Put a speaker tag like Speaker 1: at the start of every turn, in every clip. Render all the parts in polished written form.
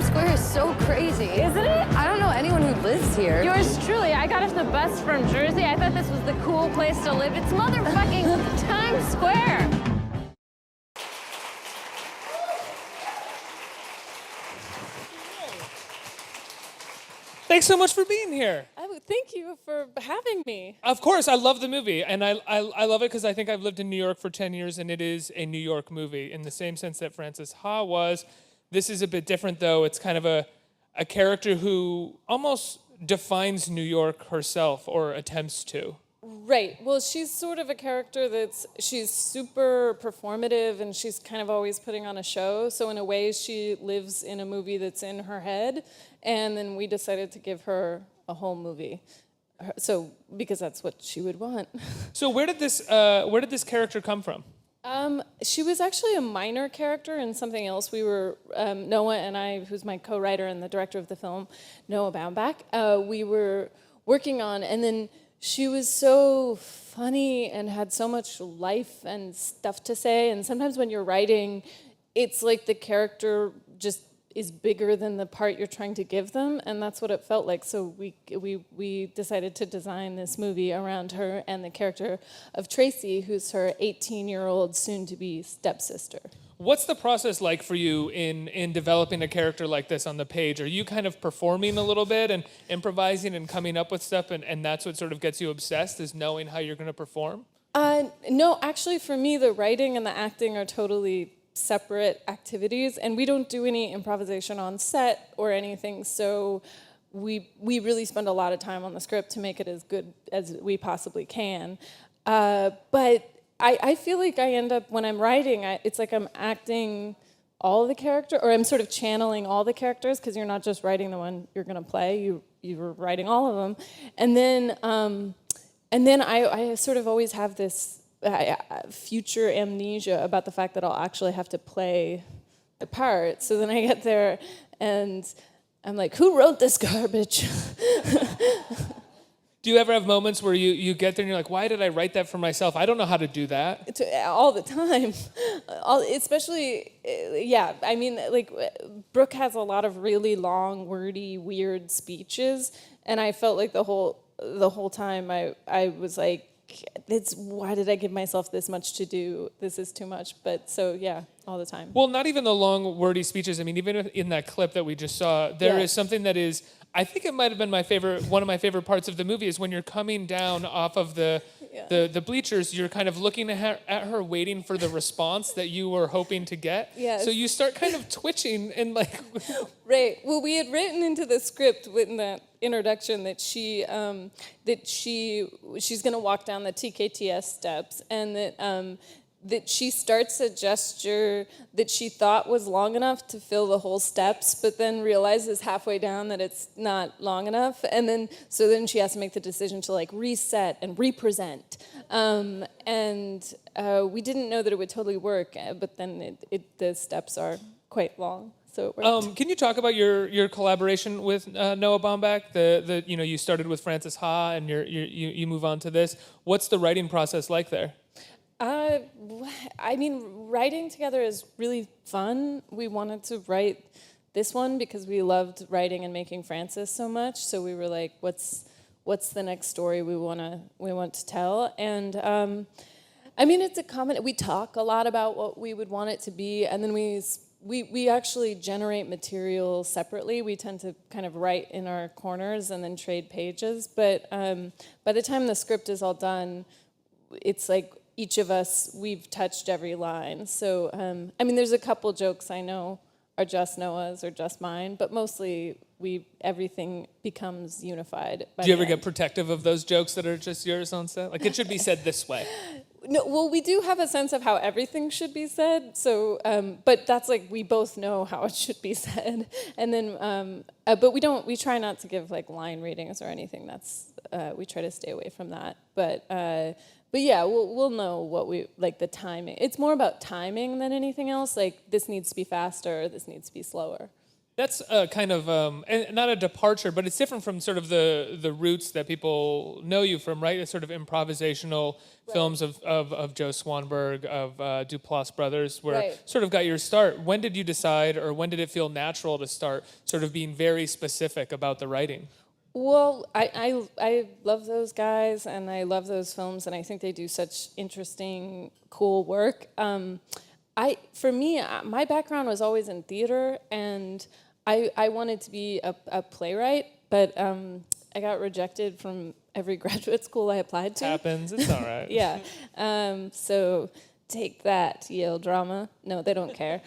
Speaker 1: Times Square is so crazy.
Speaker 2: Isn't it?
Speaker 1: I don't know anyone who lives here.
Speaker 2: Yours truly. I got off the bus from Jersey. I thought this was the cool place to live. It's motherfucking Times Square.
Speaker 3: Thanks so much for being here.
Speaker 4: Thank you for having me.
Speaker 3: Of course, I love the movie, and I love it because I think I've lived in New York for 10 years, and it is a New York movie in the same sense that Frances Ha was. This is a bit different, though. It's kind of a character who almost defines New York herself, or attempts to.
Speaker 4: Right. Well, she's sort of a character she's super performative, and she's kind of always putting on a show. So in a way, she lives in a movie that's in her head, and then we decided to give her a whole movie. So because that's what she would want.
Speaker 3: So where did this character come from?
Speaker 4: She was actually a minor character in something else. We were, Noah and I, who's my co-writer and the director of the film, Noah Baumbach, we were working on, and then she was so funny and had so much life and stuff to say, and sometimes when you're writing, it's like the character just is bigger than the part you're trying to give them, and that's what it felt like. So we decided to design this movie around her and the character of Tracy, who's her 18-year-old soon-to-be stepsister.
Speaker 3: What's the process like for you in developing a character like this on the page? Are you kind of performing a little bit and improvising and coming up with stuff, and that's what sort of gets you obsessed, is knowing how you're going to perform?
Speaker 4: No, actually for me, the writing and the acting are totally separate activities, and we don't do any improvisation on set or anything, so we really spend a lot of time on the script to make it as good as we possibly can. But I feel like I end up, when I'm writing, it's like I'm acting all the character, or I'm sort of channeling all the characters, because you're not just writing the one you're going to play, you're writing all of them. And then I sort of always have this future amnesia about the fact that I'll actually have to play the part. So then I get there and I'm like, who wrote this garbage?
Speaker 3: Do you ever have moments where you get there and you're like, why did I write that for myself? I don't know how to do that.
Speaker 4: All the time. Especially, yeah, I mean, like, Brooke has a lot of really long, wordy, weird speeches, and I felt like the whole time I was like, why did I give myself this much to do? This is too much. But so, yeah, all the time.
Speaker 3: Well, not even the long, wordy speeches. I mean, even in that clip that we just saw, there is something that is, I think it might have been one of my favorite parts of the movie, is when you're coming down off of the bleachers, you're kind of looking at her, waiting for the response that you were hoping to get.
Speaker 4: Yes.
Speaker 3: So you start kind of twitching and like...
Speaker 4: Right. Well, we had written into the script in that introduction that she's going to walk down the TKTS steps, and that she starts a gesture that she thought was long enough to fill the whole steps, but then realizes halfway down that it's not long enough, and then she has to make the decision to like reset and represent, and we didn't know that it would totally work, but then the steps are quite long. So it worked.
Speaker 3: Can you talk about your collaboration with Noah Baumbach? You started with Frances Ha, and you move on to this. What's the writing process like there?
Speaker 4: I mean, writing together is really fun. We wanted to write this one because we loved writing and making Frances so much. So we were like, what's the next story we want to tell? And I mean, it's a common. We talk a lot about what we would want it to be, and then we actually generate material separately. We tend to kind of write in our corners and then trade pages. But by the time the script is all done, it's like each of us, we've touched every line. So, I mean, there's a couple jokes I know are just Noah's or just mine, but mostly everything becomes unified.
Speaker 3: Do you ever get protective of those jokes that are just yours on set? Like, it should be said this way.
Speaker 4: No, well, we do have a sense of how everything should be said. So, but that's like we both know how it should be said, and then, but we don't. We try not to give like line readings or anything. We try to stay away from that. But yeah, we'll know what we like the timing. It's more about timing than anything else. Like this needs to be faster. This needs to be slower.
Speaker 3: That's kind of and not a departure, but it's different from sort of the roots that people know you from, right? It's sort of improvisational films of Joe Swanberg, of Duplass Brothers, where sort of got your start. When did you decide, or when did it feel natural to start sort of being very specific about the writing?
Speaker 4: Well, I love those guys, and I love those films, and I think they do such interesting, cool work. For me, my background was always in theater, and I wanted to be a playwright, but I got rejected from every graduate school I applied to.
Speaker 3: Happens, it's all right.
Speaker 4: Yeah. So take that, Yale drama. No, they don't care.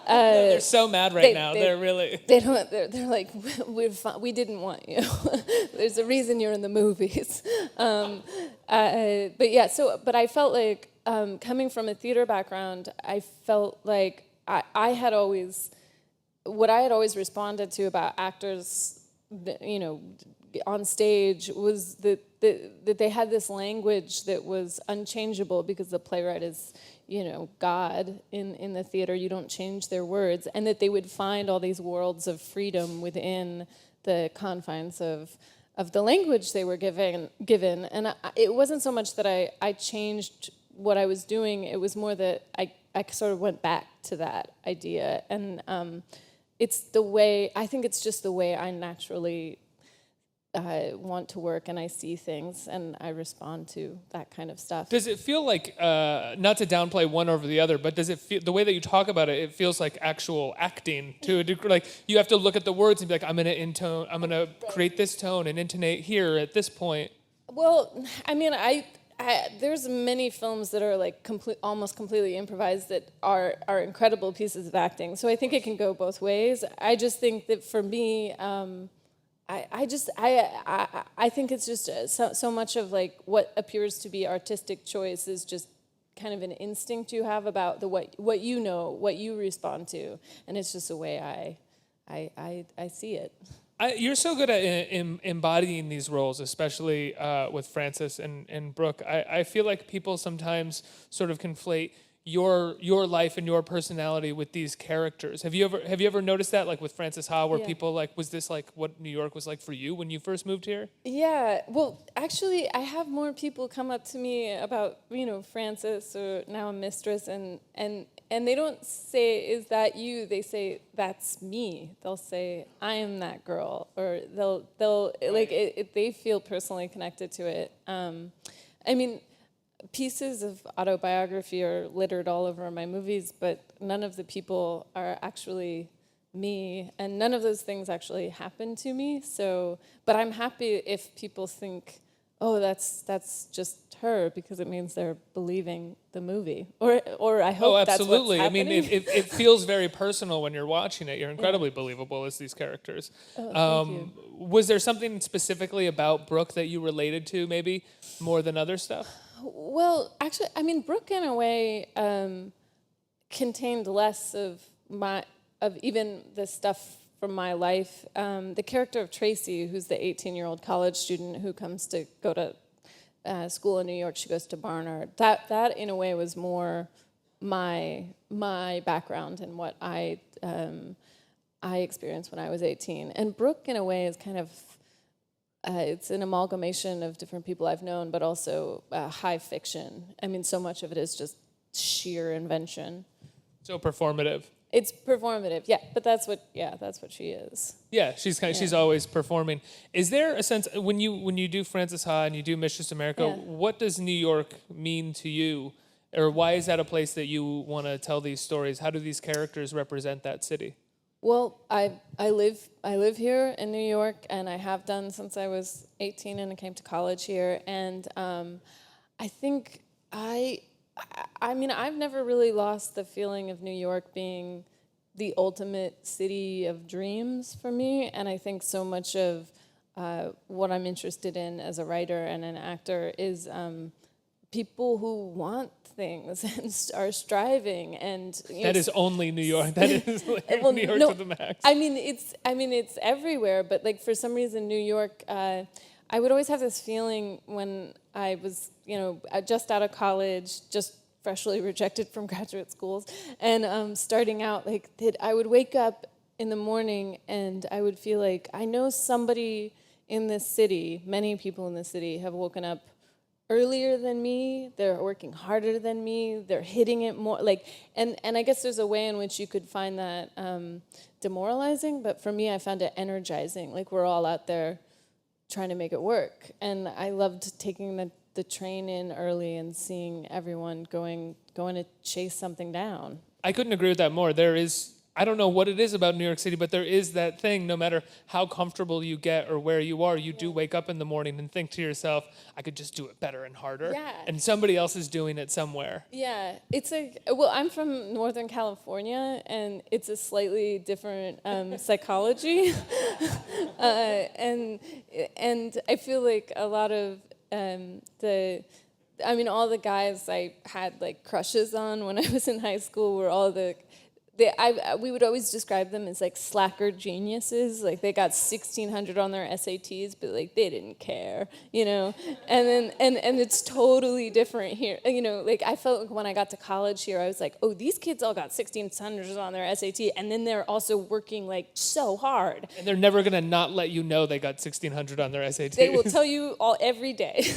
Speaker 3: They're so mad right now. They're really.
Speaker 4: They don't. They're like, we didn't want you. There's a reason you're in the movies. But yeah. But I felt like coming from a theater background, I felt like I had always. What I had always responded to about actors, on stage was that they had this language that was unchangeable because the playwright is, God in the theater. You don't change their words, and that they would find all these worlds of freedom within the confines of the language they were given. And it wasn't so much that I changed what I was doing. It was more that I sort of went back to that idea, and it's the way, I think it's just the way I naturally want to work, and I see things and I respond to that kind of stuff.
Speaker 3: Does it feel like, not to downplay one over the other, but does it feel, the way that you talk about it, it feels like actual acting to a degree, like you have to look at the words and be like, I'm going to create this tone and intonate here at this point.
Speaker 4: Well, I mean, there's many films that are like almost completely improvised that are incredible pieces of acting. So I think it can go both ways. I just think that for me, I think it's just so much of like what appears to be artistic choice is just kind of an instinct you have about what you know, what you respond to, and it's just the way I see it.
Speaker 3: You're so good at embodying these roles, especially with Frances and Brooke. I feel like people sometimes sort of conflate your life and your personality with these characters. Have you ever noticed that, like with Frances Ha, where people like, was this like what New York was like for you when you first moved here?
Speaker 4: Yeah, well, actually, I have more people come up to me about Frances or now Mistress, and they don't say, "Is that you?" They say, "That's me." They'll say, "I am that girl," or they'll like they feel personally connected to it. I mean, pieces of autobiography are littered all over my movies, but none of the people are actually me, and none of those things actually happen to me. So, but I'm happy if people think, "Oh, that's just her," because it means they're believing the movie, or I hope that's what's happening.
Speaker 3: I mean, it feels very personal when you're watching it. You're incredibly believable as these characters.
Speaker 4: Thank you.
Speaker 3: Was there something specifically about Brooke that you related to, maybe more than other stuff?
Speaker 4: Well, actually, I mean, Brooke in a way contained less of even the stuff from my life. The character of Tracy, who's the 18-year-old college student who comes to go to school in New York, she goes to Barnard. That in a way was more my background and what I experienced when I was 18. And Brooke in a way is kind of it's an amalgamation of different people I've known, but also high fiction. I mean, so much of it is just sheer invention.
Speaker 3: So performative.
Speaker 4: It's performative, yeah. But that's what she is.
Speaker 3: Yeah, she's always performing. Is there a sense when you do Frances Ha and you do Mistress America, what does New York mean to you, or why is that a place that you want to tell these stories? How do these characters represent that city?
Speaker 4: Well, I live here in New York, and I have done since I was 18, and I came to college here. And I think I mean, I've never really lost the feeling of New York being the ultimate city of dreams for me. And I think so much of what I'm interested in as a writer and an actor is people who want things and are striving, and
Speaker 3: that is only New York. That is like New York to the max.
Speaker 4: I mean, it's everywhere. But like for some reason, New York. I would always have this feeling when I was, just out of college, just freshly rejected from graduate schools, and starting out, like that I would wake up in the morning, and I would feel like I know somebody in this city, many people in this city have woken up earlier than me, they're working harder than me, they're hitting it more, like, and I guess there's a way in which you could find that demoralizing, but for me I found it energizing, like we're all out there trying to make it work, and I loved taking the train in early and seeing everyone going to chase something down.
Speaker 3: I couldn't agree with that more. There is, I don't know what it is about New York City, but there is that thing, no matter how comfortable you get or where you are, you do wake up in the morning and think to yourself, I could just do it better and harder.
Speaker 4: Yeah.
Speaker 3: And somebody else is doing it somewhere.
Speaker 4: Yeah, it's well, I'm from Northern California, and it's a slightly different psychology. And I feel like a lot of all the guys I had like crushes on when I was in high school were all we would always describe them as like slacker geniuses. Like they got 1,600 on their SATs, but like they didn't care, you know. And then and it's totally different here, you know. Like I felt like when I got to college here, I was like, oh, these kids all got 1,600 on their SAT, and then they're also working like so hard.
Speaker 3: And they're never gonna not let you know they got 1,600 on their SATs.
Speaker 4: They will tell you all every day.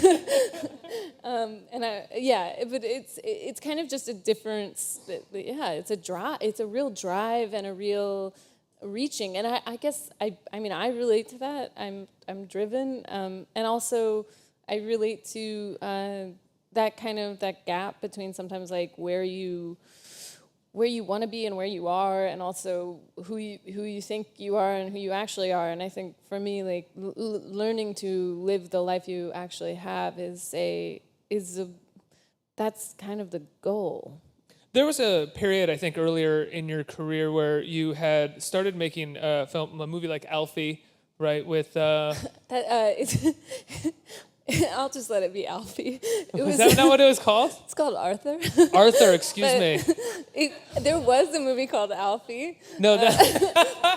Speaker 4: But it's kind of just a difference. Yeah, it's a drive. It's a real drive and a real reaching, and I guess I relate to that. I'm driven, and also I relate to that gap between sometimes like where you want to be and where you are, and also who you think you are and who you actually are. And I think for me, like learning to live the life you actually have is that's kind of the goal.
Speaker 3: There was a period, I think, earlier in your career where you had started making a movie like Alfie, right? With
Speaker 4: I'll just let it be Alfie.
Speaker 3: Was that not what it was called?
Speaker 4: It's called Arthur.
Speaker 3: Arthur, excuse me.
Speaker 4: There was a movie called Alfie.
Speaker 3: No,
Speaker 4: but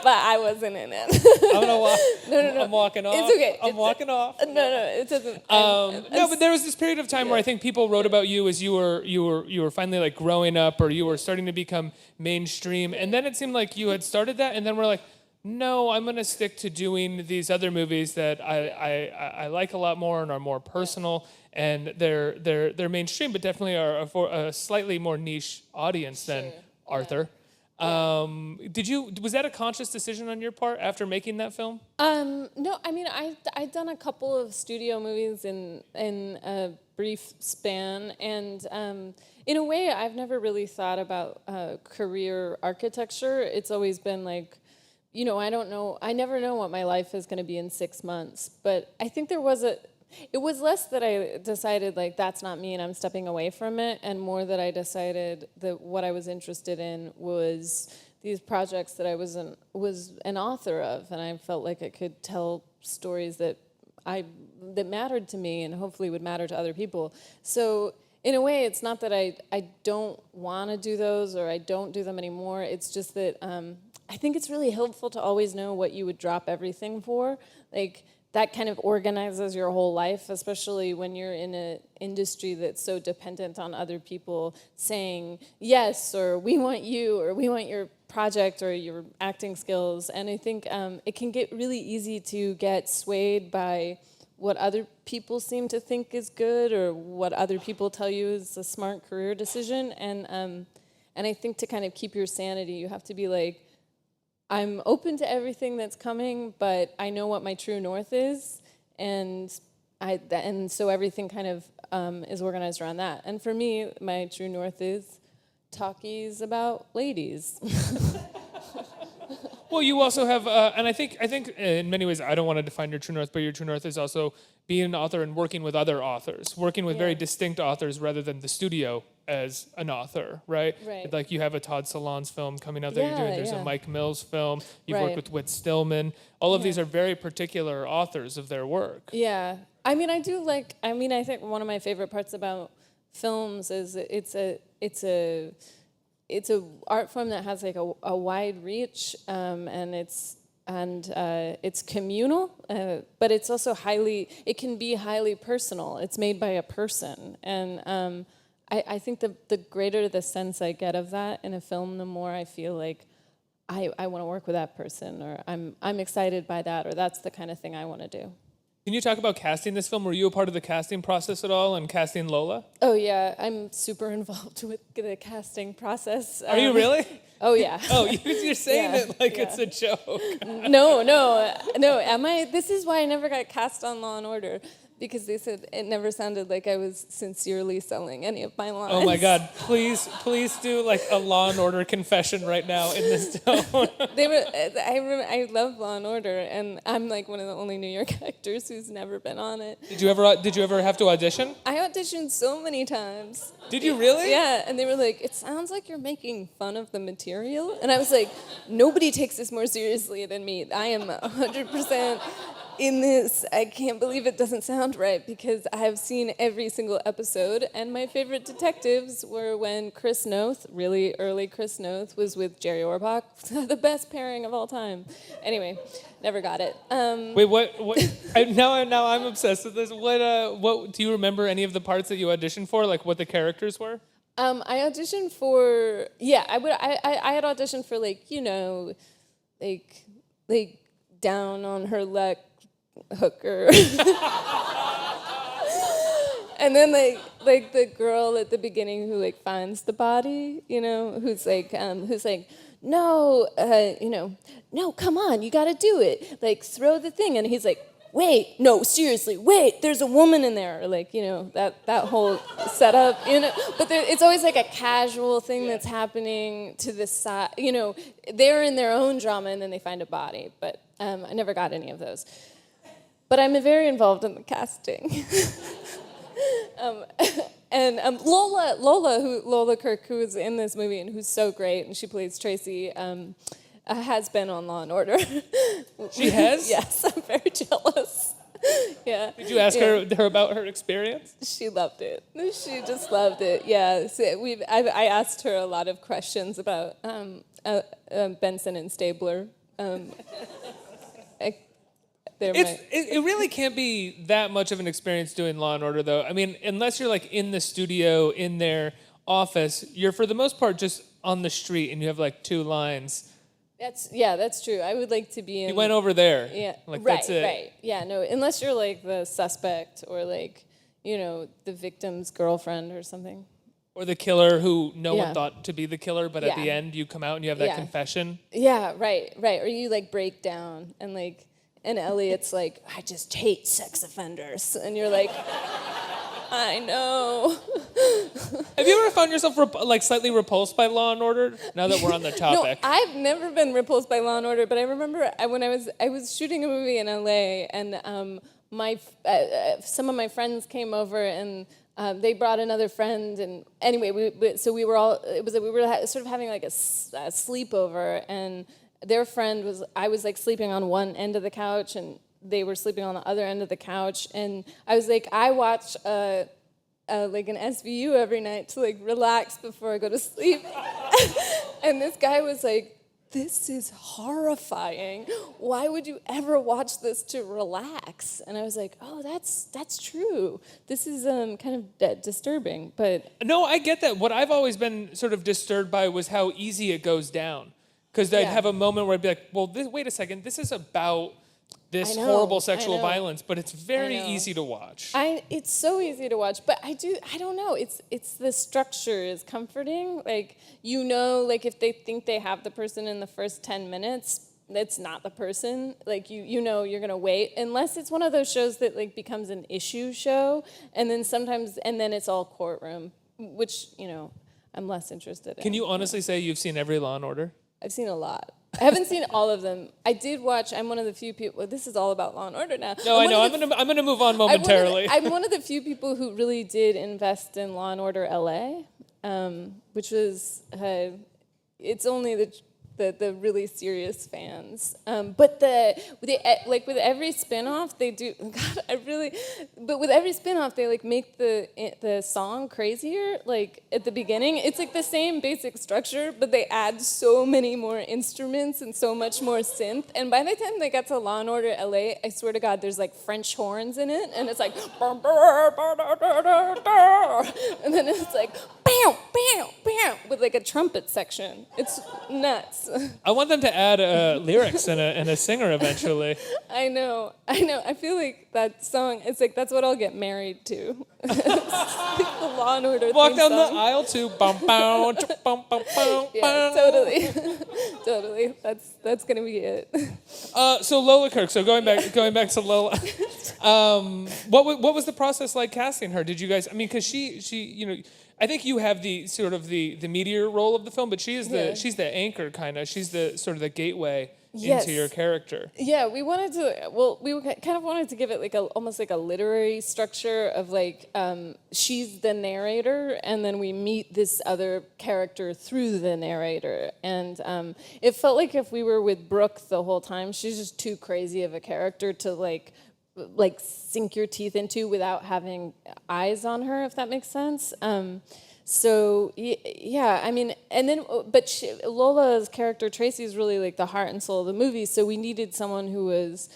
Speaker 4: I wasn't in it.
Speaker 3: I'm gonna walk.
Speaker 4: No.
Speaker 3: I'm walking off.
Speaker 4: It's okay.
Speaker 3: I'm walking off.
Speaker 4: No, it doesn't.
Speaker 3: No, but there was this period of time where I think people wrote about you as you were finally like growing up, or you were starting to become mainstream, and then it seemed like you had started that, and then we're like, no, I'm going to stick to doing these other movies that I like a lot more and are more personal, and they're mainstream, but definitely are for a slightly more niche audience than Arthur. Was that a conscious decision on your part after making that film?
Speaker 4: No, I mean I'd done a couple of studio movies in a brief span, and in a way I've never really thought about career architecture. It's always been like, you know, I never know what my life is going to be in 6 months, but I think it was less that I decided like that's not me and I'm stepping away from it, and more that I decided that what I was interested in was these projects that I was an author of, and I felt like I could tell stories that mattered to me and hopefully would matter to other people. So in a way, it's not that I don't want to do those or I don't do them anymore. It's just that I think it's really helpful to always know what you would drop everything for. Like, that kind of organizes your whole life, especially when you're in an industry that's so dependent on other people saying yes, or we want you, or we want your project or your acting skills. And I think it can get really easy to get swayed by what other people seem to think is good, or what other people tell you is a smart career decision. And I think to kind of keep your sanity, you have to be like, I'm open to everything that's coming, but I know what my true north is, and so everything kind of is organized around that. And for me, my true north is talkies about ladies.
Speaker 3: Well, you also have, and I think in many ways, I don't want to define your true north, but your true north is also being an author and working with other authors, working with very distinct authors rather than the studio as an author, right? Like you have a Todd Solondz film coming out that you're doing. There's a Mike Mills film. You've worked with Whit Stillman. All of these are very particular authors of their work.
Speaker 4: Yeah. I mean, I think one of my favorite parts about films is it's a art form that has like a wide reach, and it's communal, but it's also it can be highly personal. It's made by a person, and I think the greater the sense I get of that in a film, the more I feel like I want to work with that person, or I'm excited by that, or that's the kind of thing I want to do.
Speaker 3: Can you talk about casting this film? Were you a part of the casting process at all and casting Lola?
Speaker 4: Oh yeah, I'm super involved with the casting process.
Speaker 3: Are you really?
Speaker 4: Oh yeah.
Speaker 3: Oh, you're saying
Speaker 4: Yeah,
Speaker 3: it like
Speaker 4: yeah.
Speaker 3: it's a joke.
Speaker 4: No. Am I? This is why I never got cast on Law and Order, because they said it never sounded like I was sincerely selling any of my lines.
Speaker 3: Oh my God! Please do like a Law and Order confession right now in this tone.
Speaker 4: They were. I love Law and Order, and I'm like one of the only New York actors who's never been on it.
Speaker 3: Did you ever have to audition?
Speaker 4: I auditioned so many times.
Speaker 3: Did you really?
Speaker 4: Yeah, and they were like, "It sounds like you're making fun of the material," and I was like, "Nobody takes this more seriously than me. I am 100%." In this, I can't believe it doesn't sound right, because I have seen every single episode, and my favorite detectives were when Chris Noth, really early Chris Noth, was with Jerry Orbach, the best pairing of all time. Anyway, never got it.
Speaker 3: Wait, what? Now I'm obsessed with this. What do you remember any of the parts that you auditioned for? Like what the characters were?
Speaker 4: I auditioned for I had auditioned for like down on her luck hooker. And then like the girl at the beginning who like finds the body, who's like no, no, come on, you got to do it. Like throw the thing, and he's like, wait, no, seriously, wait, there's a woman in there, or like that whole setup, But it's always like a casual thing that's happening to the side, They're in their own drama, and then they find a body. But I never got any of those. But I'm very involved in the casting. And Lola Kirk, who is in this movie and who's so great, and she plays Tracy, has been on Law and Order.
Speaker 3: She has?
Speaker 4: Yes, I'm very jealous. Yeah.
Speaker 3: Did you ask her about her experience?
Speaker 4: She loved it. She just loved it. Yeah. So I asked her a lot of questions about Benson and Stabler.
Speaker 3: It really can't be that much of an experience doing Law and Order, though. I mean, unless you're like in the studio, in their office, you're for the most part just on the street, and you have like 2 lines.
Speaker 4: That's true. I would like to be in.
Speaker 3: You went over there.
Speaker 4: Yeah,
Speaker 3: like
Speaker 4: right,
Speaker 3: that's it.
Speaker 4: right. Yeah, no. Unless you're like the suspect, or like the victim's girlfriend or something.
Speaker 3: Or the killer who no one thought to be the killer, but at
Speaker 4: Yeah.
Speaker 3: the end you come out and you have that confession.
Speaker 4: Yeah, right. Or you like break down, and like. And Elliot's like, I just hate sex offenders. And you're like, I know.
Speaker 3: Have you ever found yourself slightly repulsed by Law and Order? Now that we're on the topic.
Speaker 4: No, I've never been repulsed by Law and Order, but I remember when I was shooting a movie in LA, and some of my friends came over, and they brought another friend, and anyway, we were sort of having like a sleepover, and their friend I was like sleeping on one end of the couch, and they were sleeping on the other end of the couch, and I was like, I watch like an SVU every night to like relax before I go to sleep. And this guy was like, this is horrifying. Why would you ever watch this to relax? And I was like, oh, that's true. This is kind of disturbing, but...
Speaker 3: No, I get that. What I've always been sort of disturbed by was how easy it goes down. Because I'd have a moment where I'd be like, well, wait a second, this is about this horrible sexual violence, but it's very easy to watch.
Speaker 4: It's so easy to watch, but I don't know. It's the structure is comforting. Like, like if they think they have the person in the first 10 minutes, that's not the person. Like, you're going to wait. Unless it's one of those shows that, like, becomes an issue show, and then it's all courtroom, which, I'm less interested in.
Speaker 3: Can you honestly say you've seen every Law and Order?
Speaker 4: I've seen a lot. I haven't seen all of them. I did watch. I'm one of the few people. Well, this is all about Law and Order now.
Speaker 3: No, I know. I'm gonna move on momentarily.
Speaker 4: I'm one of the few people who really did invest in Law and Order LA, which was it's only the really serious fans. But with every spinoff they do. God, But with every spinoff they like make the song crazier. Like at the beginning, it's like the same basic structure, but they add so many more instruments and so much more synth. And by the time they got to Law and Order LA, I swear to God, there's like French horns in it, and it's like, and then it's like, bam, bam, bam, with like a trumpet section. It's nuts.
Speaker 3: I want them to add lyrics and a singer eventually.
Speaker 4: I know. I feel like that song, it's like, that's what I'll get married to. It's like the Law and Order
Speaker 3: Walk
Speaker 4: theme
Speaker 3: down
Speaker 4: song.
Speaker 3: the aisle to bum bum bum bum bum.
Speaker 4: Yeah, totally. Totally. That's gonna be it.
Speaker 3: So Lola Kirk. So going back to Lola. What was the process like casting her? Did you guys? I mean, because she I think you have the sort of the meteor role of the film, but she's the anchor kind of. She's the sort of the gateway into your character.
Speaker 4: Yeah, we wanted to. Well, we kind of wanted to give it like almost like a literary structure of like she's the narrator, and then we meet this other character through the narrator, and it felt like if we were with Brooke the whole time, she's just too crazy of a character to like sink your teeth into without having eyes on her, if that makes sense. So yeah, I mean, and then but Lola's character Tracy is really like the heart and soul of the movie. So we needed someone who was,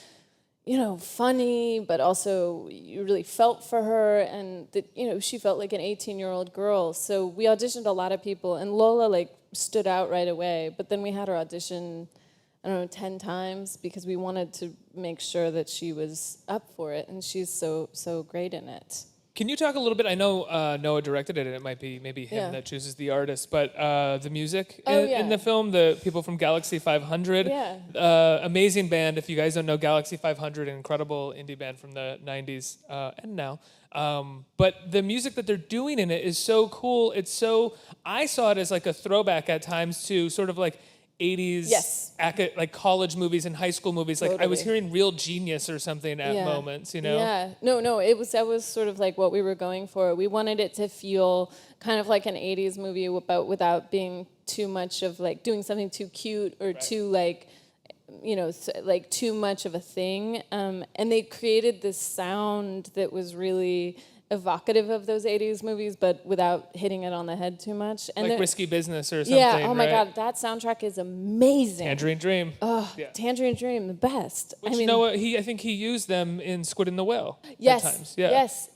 Speaker 4: funny, but also you really felt for her, and that she felt like an 18-year-old girl. So we auditioned a lot of people, and Lola like stood out right away. But then we had her audition, I don't know, 10 times because we wanted to make sure that she was up for it, and she's so great in it.
Speaker 3: Can you talk a little bit? I know Noah directed it, and it might be maybe him that chooses the artist, but the music in the film, the people from Galaxy 500, amazing band. If you guys don't know, Galaxy 500, an incredible indie band from the 90s and now. But the music that they're doing in it is so cool. I saw it as like a throwback at times to sort of like 80s like college movies and high school movies. Like I was hearing Real Genius or something at moments,
Speaker 4: Yeah. No, that was sort of like what we were going for. We wanted it to feel kind of like an 80s movie but without being too much of like doing something too cute or too like like too much of a thing. And they created this sound that was really evocative of those 80s movies, but without hitting it on the head too much. And
Speaker 3: like Risky Business or something.
Speaker 4: Yeah, oh my God, that soundtrack is amazing.
Speaker 3: Tangerine Dream.
Speaker 4: Oh, yeah. Tangerine Dream, the best.
Speaker 3: Which, I think he used them in Squid and the Whale
Speaker 4: yes,
Speaker 3: at times. Yeah.
Speaker 4: Yes,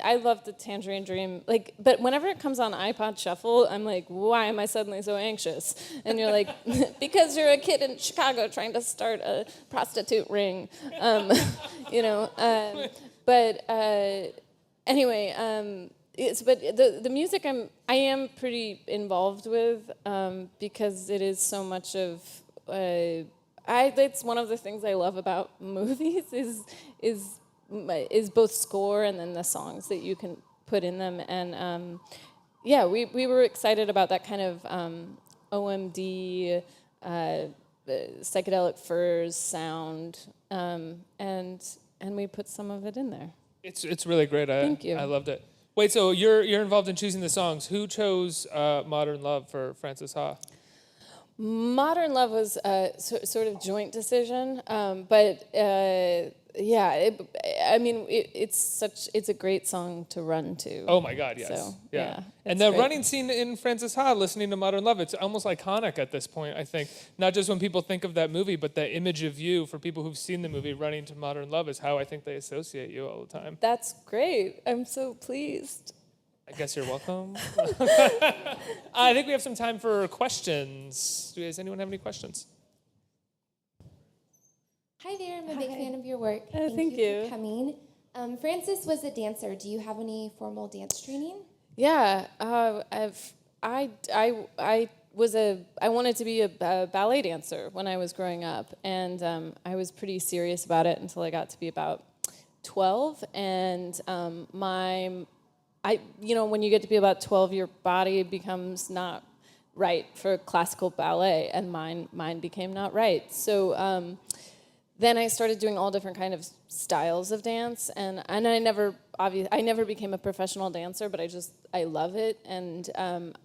Speaker 4: I love the Tangerine Dream. Like, but whenever it comes on iPod Shuffle, I'm like, why am I suddenly so anxious? And you're like, because you're a kid in Chicago trying to start a prostitute ring, But anyway, but the music I am pretty involved with because it is so much of it's one of the things I love about movies is both score and then the songs that you can put in them, and we were excited about that kind of OMD psychedelic furs sound, and we put some of it in there.
Speaker 3: It's really great.
Speaker 4: Thank you.
Speaker 3: I loved it. Wait, so you're involved in choosing the songs. Who chose Modern Love for Frances Ha?
Speaker 4: Modern Love was a sort of joint decision, but it's a great song to run to.
Speaker 3: Oh my God, yes.
Speaker 4: So,
Speaker 3: yeah. And the running scene in Frances Ha, listening to Modern Love, it's almost iconic at this point, I think. Not just when people think of that movie, but the image of you, for people who've seen the movie, running to Modern Love is how I think they associate you all the time.
Speaker 4: That's great. I'm so pleased.
Speaker 3: I guess you're welcome. I think we have some time for questions. Does anyone have any questions?
Speaker 5: Hi there, I'm a big fan of your work.
Speaker 4: Thank you
Speaker 5: for coming. Frances was a dancer. Do you have any formal dance training?
Speaker 4: Yeah, I wanted to be a ballet dancer when I was growing up, and I was pretty serious about it until I got to be about 12, and when you get to be about 12, your body becomes not right for classical ballet, and mine became not right. So then I started doing all different kind of styles of dance, and I never became a professional dancer, but I love it, and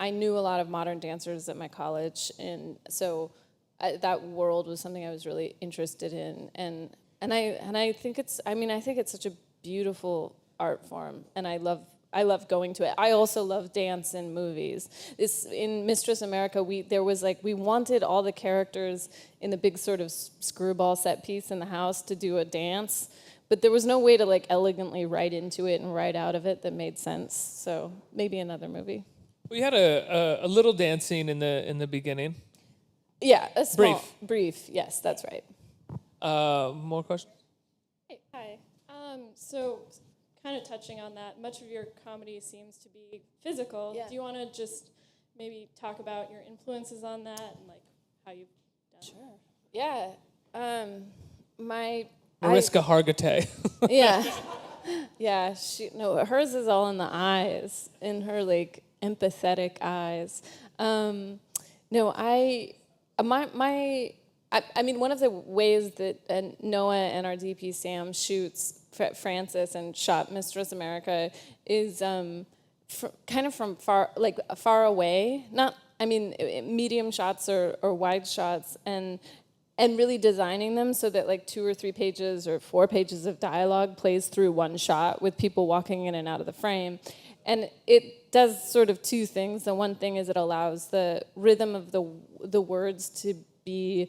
Speaker 4: I knew a lot of modern dancers at my college, and so that world was something I was really interested in, and I think it's such a beautiful art form, and I love going to it. I also love dance in movies. In Mistress America, we wanted all the characters in the big sort of screwball set piece in the house to do a dance, but there was no way to like elegantly write into it and write out of it that made sense. So maybe another movie.
Speaker 3: We had a little dance scene in the beginning.
Speaker 4: Yeah, a small, brief. Yes, that's right.
Speaker 3: More questions?
Speaker 6: Hey, hi. So, kind of touching on that, much of your comedy seems to be physical.
Speaker 4: Yeah.
Speaker 6: Do you want to just maybe talk about your influences on that and like how you've done?
Speaker 4: Sure. Yeah.
Speaker 3: Mariska Hargitay.
Speaker 4: Yeah. Yeah. Hers is all in the eyes, in her like empathetic eyes. I mean, one of the ways that Noah and our DP Sam shoots Francis and shot Mistress America is kind of from far away. Medium shots or wide shots, and really designing them so that like 2 or 3 pages or 4 pages of dialogue plays through one shot with people walking in and out of the frame. And it does sort of 2 things. The one thing is it allows the rhythm of the words to be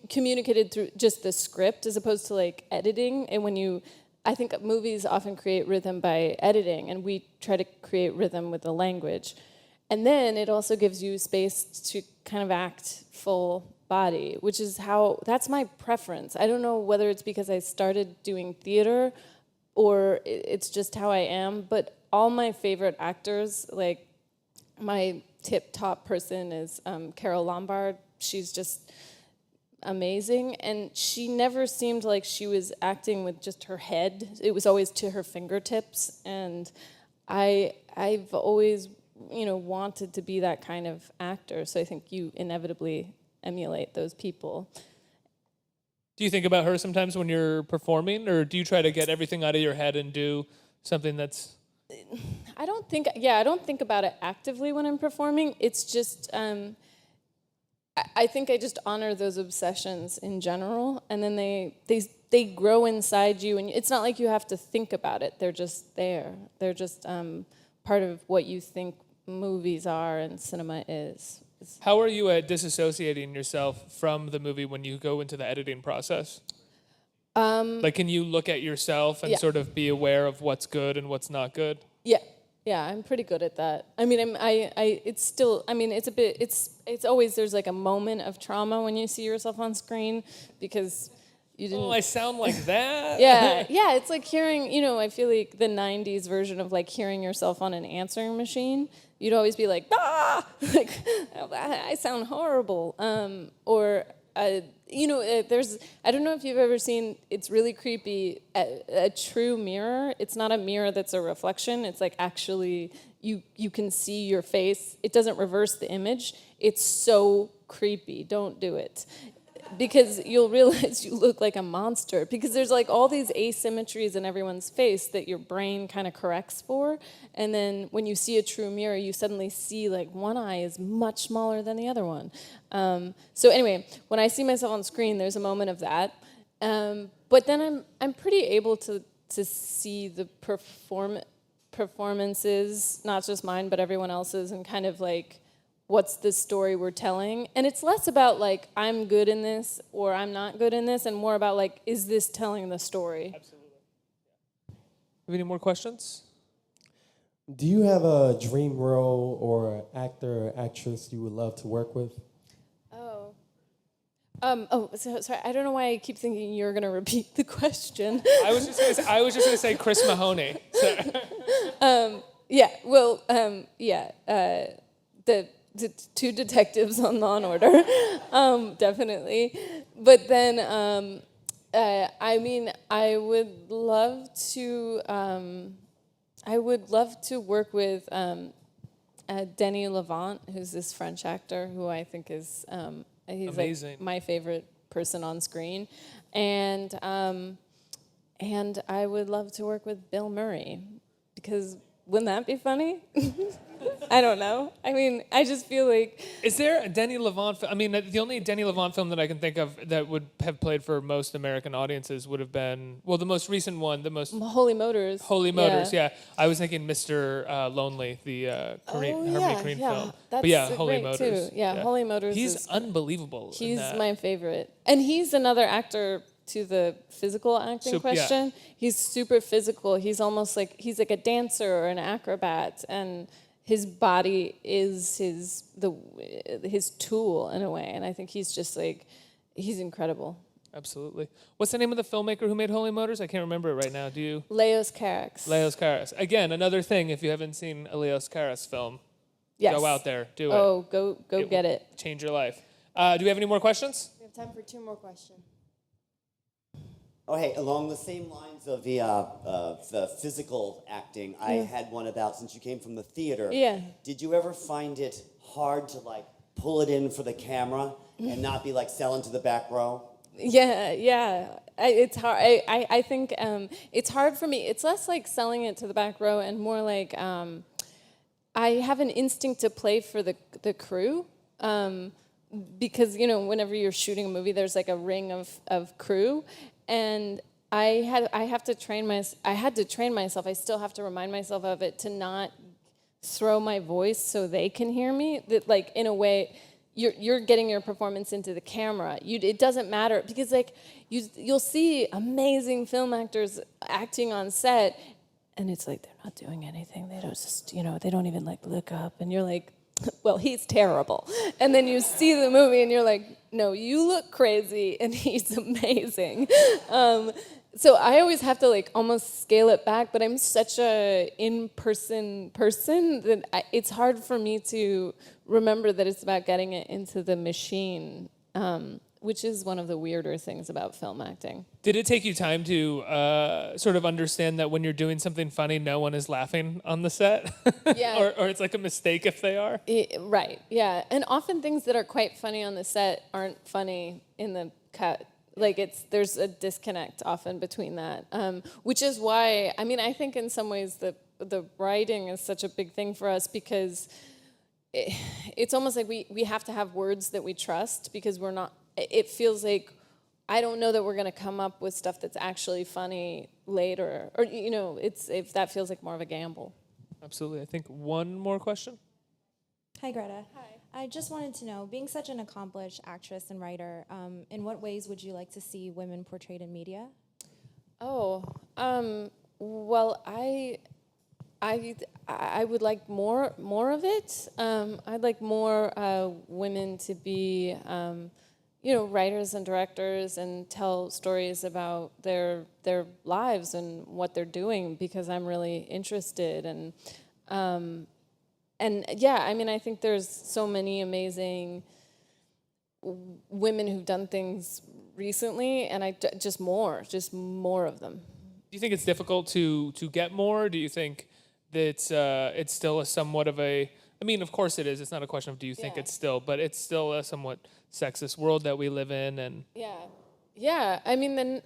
Speaker 4: communicated through just the script as opposed to like editing. And I think movies often create rhythm by editing, and we try to create rhythm with the language. And then it also gives you space to kind of act full body, which is that's my preference. I don't know whether it's because I started doing theater or it's just how I am, but all my favorite actors, like my tip-top person is Carol Lombard. She's just amazing, and she never seemed like she was acting with just her head. It was always to her fingertips, and I've always, wanted to be that kind of actor, so I think you inevitably emulate those people.
Speaker 3: Do you think about her sometimes when you're performing, or do you try to get everything out of your head and do something that's...
Speaker 4: I don't think about it actively when I'm performing. It's just, I think I just honor those obsessions in general, and then they grow inside you, and it's not like you have to think about it. They're just there. They're just part of what you think movies are and cinema is.
Speaker 3: How are you at disassociating yourself from the movie when you go into the editing process? Can you look at yourself and sort of be aware of what's good and what's not good?
Speaker 4: Yeah, I'm pretty good at that. I mean, it's always, there's like a moment of trauma when you see yourself on screen because you didn't...
Speaker 3: Oh, I sound like that?
Speaker 4: Yeah, it's like hearing, I feel like the 90s version of like hearing yourself on an answering machine. You'd always be like, like, I sound horrible. There's, I don't know if you've ever seen, it's really creepy, a true mirror. It's not a mirror that's a reflection. It's like actually you can see your face. It doesn't reverse the image. It's so creepy. Don't do it. Because you'll realize you look like a monster. Because there's like all these asymmetries in everyone's face that your brain kind of corrects for. And then when you see a true mirror, you suddenly see like one eye is much smaller than the other one. So anyway, when I see myself on screen, there's a moment of that. But then I'm pretty able to see the performances, not just mine, but everyone else's, and kind of like, what's the story we're telling? And it's less about like, I'm good in this or I'm not good in this, and more about like, is this telling the story?
Speaker 3: Absolutely. Have any more questions?
Speaker 7: Do you have a dream role or actor or actress you would love to work with?
Speaker 4: Sorry, I don't know why I keep thinking you're going to repeat the question.
Speaker 3: I was just going to say Chris Mahoney.
Speaker 4: The 2 detectives on Law and Order, definitely. But then, I would love to work with Denis Lavant, who's this French actor who I think is he's
Speaker 3: amazing.
Speaker 4: Like my favorite person on screen, and I would love to work with Bill Murray, because wouldn't that be funny? I don't know. I mean, I just feel like...
Speaker 3: Is there a Denis Lavant... the only Denis Lavant film that I can think of that would have played for most American audiences would have been... Well, the most recent one,
Speaker 4: Holy Motors.
Speaker 3: Holy Motors, yeah. I was thinking Mr. Lonely, the Harmony Korine film.
Speaker 4: That's
Speaker 3: Holy
Speaker 4: great
Speaker 3: Motors.
Speaker 4: Too. Yeah, Holy Motors
Speaker 3: He's unbelievable.
Speaker 4: He's my favorite. And he's another actor... To the physical acting question, he's super physical. He's almost like he's like a dancer or an acrobat, and his body is his tool in a way, and I think he's just like, he's incredible.
Speaker 3: Absolutely. What's the name of the filmmaker who made Holy Motors? I can't remember it right now. Do you?
Speaker 4: Leos Carax.
Speaker 3: Leos Carax. Again, another thing, if you haven't seen a Leos Carax film,
Speaker 4: Yes.
Speaker 3: go out there, do it.
Speaker 4: Oh, go get
Speaker 3: will
Speaker 4: it.
Speaker 3: Change your life. Do we have any more questions?
Speaker 8: We have time for 2 more questions.
Speaker 9: Oh, hey, along the same lines of the physical acting, I had one about, since you came from the theater,
Speaker 4: Yeah.
Speaker 9: did you ever find it hard to, like, pull it in for the camera and not be, like, selling to the back row?
Speaker 4: Yeah. It's hard. I think it's hard for me. It's less like selling it to the back row and more like I have an instinct to play for the crew. Because, you know, whenever you're shooting a movie, there's like a ring of crew. And I had to train myself. I still have to remind myself of it, to not throw my voice so they can hear me. That, like, in a way, you're getting your performance into the camera. It doesn't matter, because like you'll see amazing film actors acting on set, and it's like they're not doing anything. They don't just, they don't even like look up, and you're like, well, he's terrible. And then you see the movie and you're like, no, you look crazy and he's amazing. So I always have to like almost scale it back, but I'm such a in-person person that it's hard for me to remember that it's about getting it into the machine, which is one of the weirder things about film acting.
Speaker 3: Did it take you time to sort of understand that when you're doing something funny, no one is laughing on the set?
Speaker 4: Yeah.
Speaker 3: or it's like a mistake if they are?
Speaker 4: Right, yeah. And often things that are quite funny on the set aren't funny in the cut. Like there's a disconnect often between that, which is why, I mean, I think in some ways the writing is such a big thing for us, because it's almost like we have to have words that we trust, because we're not, it feels like, I don't know that we're going to come up with stuff that's actually funny later, or if that feels like more of a gamble.
Speaker 3: Absolutely. I think one more question.
Speaker 8: Hi, Greta. Hi. I just wanted to know, being such an accomplished actress and writer, in what ways would you like to see women portrayed in media?
Speaker 4: Oh, well, I would like more of it. I'd like more women to be, writers and directors, and tell stories about their lives and what they're doing, because I'm really interested. And yeah, I mean, I think there's so many amazing women who've done things recently, and just more of them.
Speaker 3: Do you think it's difficult to get more? Do you think that it's still a somewhat of a, I mean, of course it is. It's not a question of do you think it's still, but it's still a somewhat sexist world that we live in. And
Speaker 4: yeah. I mean, then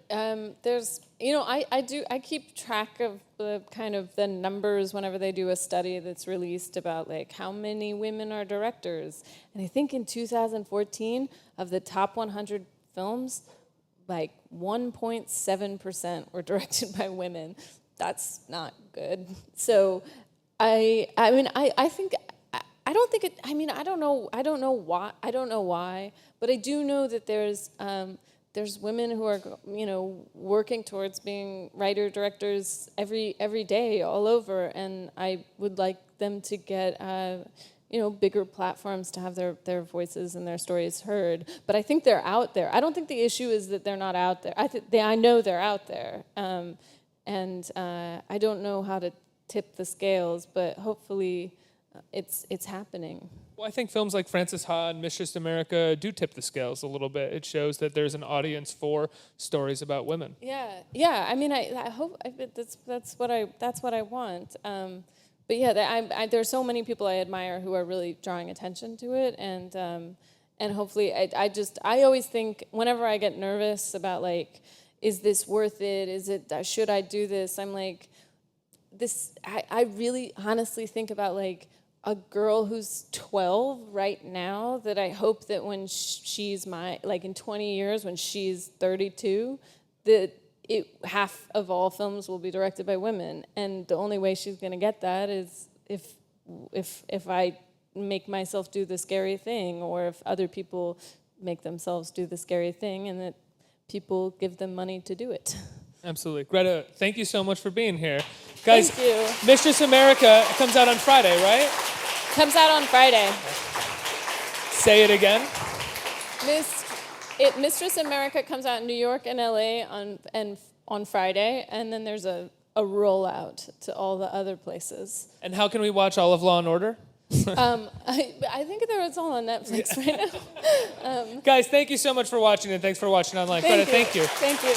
Speaker 4: there's, I keep track of the kind of the numbers whenever they do a study that's released about like how many women are directors. And I think in 2014, of the top 100 films, like 1.7% were directed by women. That's not good. So I don't know why, but I do know that there's women who are, working towards being writer directors every day all over, and I would like them to get bigger platforms to have their voices and their stories heard. But I think they're out there. I don't think the issue is that they're not out there. I know they're out there, and I don't know how to tip the scales, but hopefully it's happening.
Speaker 3: well, I think films like Frances Ha and Mistress America do tip the scales a little bit. It shows that there's an audience for stories about women.
Speaker 4: Yeah. I mean, I hope that's what I want. But yeah, there's so many people I admire who are really drawing attention to it, and hopefully, I always think whenever I get nervous about like, is this worth it? Should I do this? I'm like, I really honestly think about like a girl who's 12 right now, that I hope that when she's in 20 years, when she's 32, that half of all films will be directed by women, and the only way she's going to get that is if I make myself do the scary thing, or if other people make themselves do the scary thing, and that people give them money to do it.
Speaker 3: Absolutely. Greta, thank you so much for being here. Guys,
Speaker 4: Thank you.
Speaker 3: Mistress America comes out on Friday, right?
Speaker 4: Comes out on Friday.
Speaker 3: Say it again.
Speaker 4: Mistress America comes out in New York and LA on Friday, and then there's a rollout to all the other places.
Speaker 3: And how can we watch all of Law and Order?
Speaker 4: I think it's all on Netflix right now.
Speaker 3: Guys, thank you so much for watching, and thanks for watching online. Greta, thank you.
Speaker 4: Thank you.